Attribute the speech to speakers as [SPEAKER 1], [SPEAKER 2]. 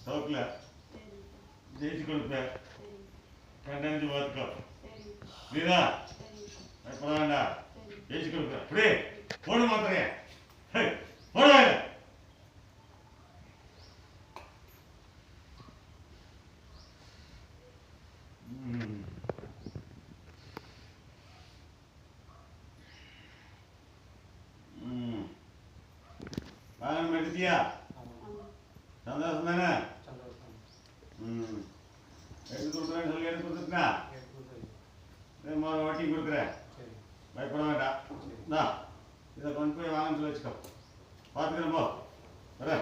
[SPEAKER 1] சவுக்கில் ஜெயிச்சு கொடுப்பேன். கண்டறிஞ்சு பார்த்துக்கோ. புரியுதா? பயப்பட வேண்டாம். ஜெயிச்சு கொடுப்பேன். அப்படியே போடு மாத்திரைய. போட வாகனம் எடுத்தியா? சந்தோஷம் தானே? எடுத்து கொடுக்குறேன்னு சொல்லி எடுத்து கொடுத்துருக்கா? வட்டி கொடுக்குறேன். பயப்பட வேண்டாம். இதை கொண்டு போய் வாங்கன்னு சொல்லி வச்சுக்கோ. பார்த்துக்கிறேன் போ. வர.